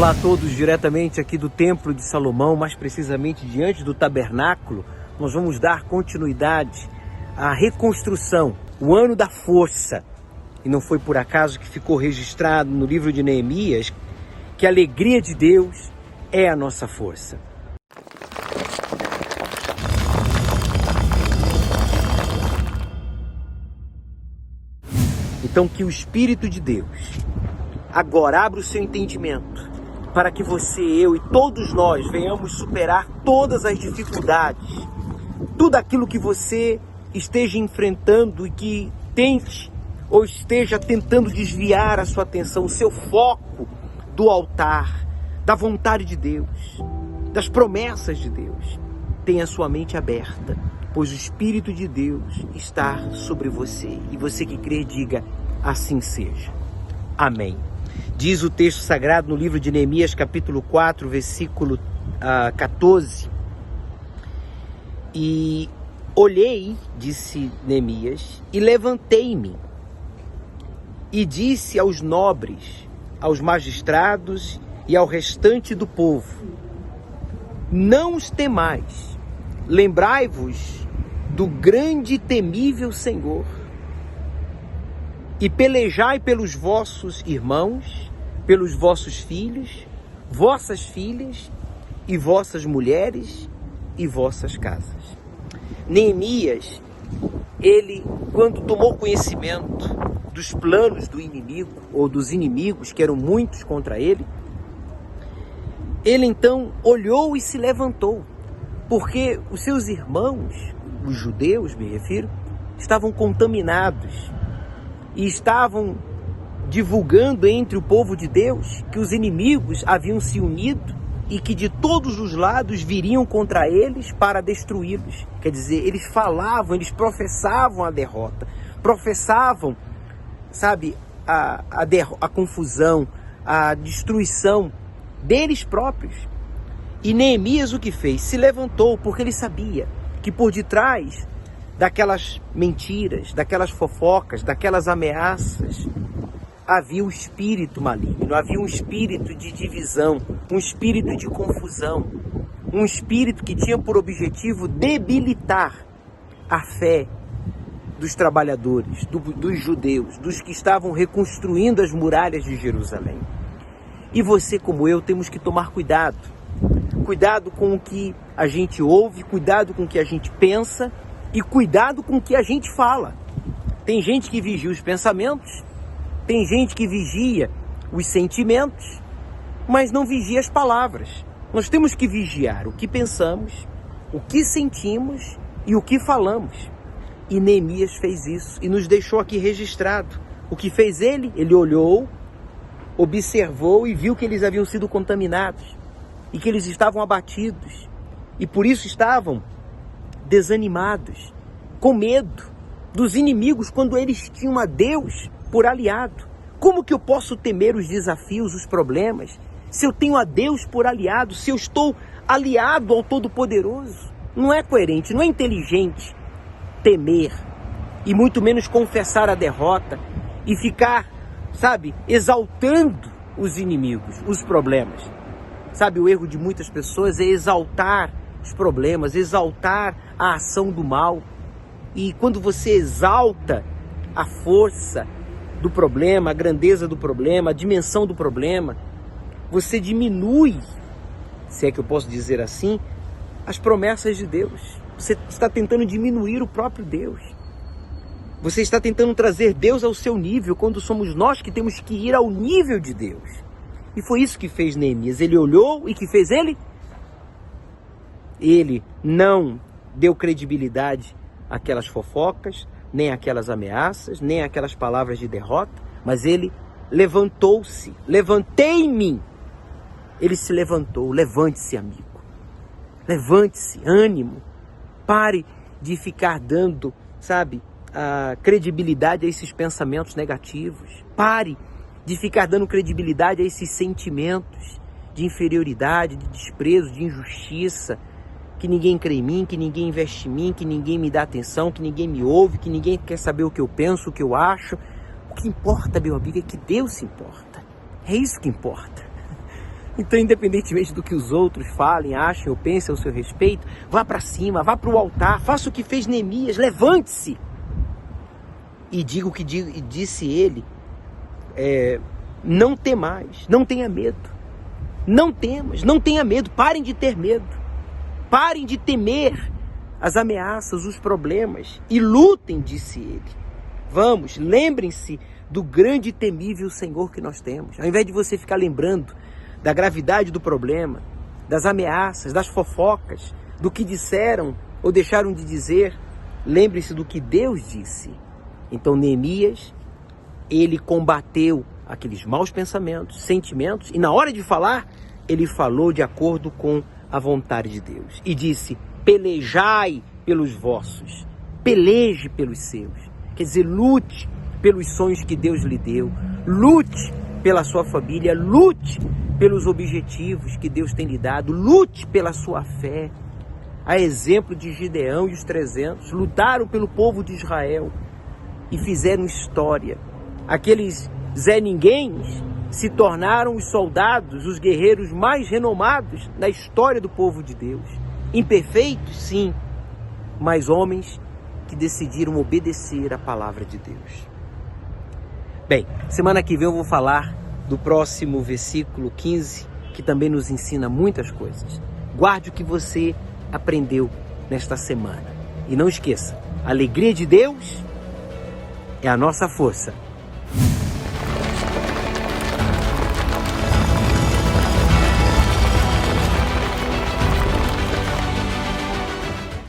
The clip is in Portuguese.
Olá a todos, diretamente aqui do Templo de Salomão, mais precisamente diante do tabernáculo. Nós vamos dar continuidade à reconstrução, o ano da força. E não foi por acaso que ficou registrado no livro de Neemias que a alegria de Deus é a nossa força. Então que o Espírito de Deus agora abra o seu entendimento, para que você, eu e todos nós venhamos superar todas as dificuldades, tudo aquilo que você esteja enfrentando e que tente ou esteja tentando desviar a sua atenção, o seu foco do altar, da vontade de Deus, das promessas de Deus. Tenha sua mente aberta, pois o Espírito de Deus está sobre você. E você que crê, diga: assim seja. Amém. Diz o texto sagrado no livro de Neemias, capítulo 4, versículo 14. E olhei, disse Neemias, e levantei-me, e disse aos nobres, aos magistrados e ao restante do povo: não os temais, lembrai-vos do grande e temível Senhor, e pelejai pelos vossos irmãos, pelos vossos filhos, vossas filhas e vossas mulheres e vossas casas. Neemias, ele, quando tomou conhecimento dos planos do inimigo, ou dos inimigos, que eram muitos contra ele então olhou e se levantou, porque os seus irmãos, os judeus, me refiro, estavam contaminados e estavam divulgando entre o povo de Deus que os inimigos haviam se unido e que de todos os lados viriam contra eles para destruí-los. Quer dizer, eles falavam, eles professavam a derrota, professavam, sabe, a confusão, a destruição deles próprios. E Neemias o que fez? Se levantou, porque ele sabia que por detrás daquelas mentiras, daquelas fofocas, daquelas ameaças, havia um espírito maligno, havia um espírito de divisão, um espírito de confusão, um espírito que tinha por objetivo debilitar a fé dos trabalhadores, dos judeus, dos que estavam reconstruindo as muralhas de Jerusalém. E você, como eu, temos que tomar cuidado. Cuidado com o que a gente ouve, cuidado com o que a gente pensa e cuidado com o que a gente fala. Tem gente que vigia os pensamentos, tem gente que vigia os sentimentos, mas não vigia as palavras. Nós temos que vigiar o que pensamos, o que sentimos e o que falamos. E Neemias fez isso e nos deixou aqui registrado. O que fez ele? Ele olhou, observou e viu que eles haviam sido contaminados e que eles estavam abatidos e por isso estavam desanimados, com medo dos inimigos, quando eles tinham a Deus por aliado. Como que eu posso temer os desafios, os problemas, se eu tenho a Deus por aliado, se eu estou aliado ao Todo-Poderoso? Não é coerente, não é inteligente temer e muito menos confessar a derrota e ficar, sabe, exaltando os inimigos, os problemas. Sabe, o erro de muitas pessoas é exaltar os problemas, exaltar a ação do mal. E quando você exalta a força do problema, a grandeza do problema, a dimensão do problema, você diminui, se é que eu posso dizer assim, as promessas de Deus. Você está tentando diminuir o próprio Deus. Você está tentando trazer Deus ao seu nível, quando somos nós que temos que ir ao nível de Deus. E foi isso que fez Neemias. Ele olhou e que fez ele? Ele não deu credibilidade àquelas fofocas, nem àquelas ameaças, nem àquelas palavras de derrota, mas ele levantou-se. Levantei-me. Ele se levantou. Levante-se, amigo. Levante-se, ânimo. Pare de ficar dando, sabe, a credibilidade a esses pensamentos negativos. Pare de ficar dando credibilidade a esses sentimentos de inferioridade, de desprezo, de injustiça, que ninguém crê em mim, que ninguém investe em mim, que ninguém me dá atenção, que ninguém me ouve, que ninguém quer saber o que eu penso, o que eu acho. O que importa, meu amigo, é que Deus se importa. É isso que importa. Então, independentemente do que os outros falem, achem ou pensem ao seu respeito, vá para cima, vá para o altar, faça o que fez Neemias, levante-se. E diga o que disse ele, não temais, não tenha medo. Não temas, não tenha medo, parem de ter medo. Parem de temer as ameaças, os problemas e lutem, disse ele. Vamos, lembrem-se do grande e temível Senhor que nós temos. Ao invés de você ficar lembrando da gravidade do problema, das ameaças, das fofocas, do que disseram ou deixaram de dizer, lembre-se do que Deus disse. Então Neemias, ele combateu aqueles maus pensamentos, sentimentos, e na hora de falar, ele falou de acordo com a vontade de Deus. E disse, pelejai pelos vossos, peleje pelos seus. Quer dizer, lute pelos sonhos que Deus lhe deu, lute pela sua família, lute pelos objetivos que Deus tem lhe dado, lute pela sua fé. A exemplo de Gideão e os 300, lutaram pelo povo de Israel e fizeram história. Aqueles Zé Ninguéms se tornaram os soldados, os guerreiros mais renomados na história do povo de Deus. Imperfeitos, sim, mas homens que decidiram obedecer à palavra de Deus. Bem, semana que vem eu vou falar do próximo versículo 15, que também nos ensina muitas coisas. Guarde o que você aprendeu nesta semana. E não esqueça, a alegria de Deus é a nossa força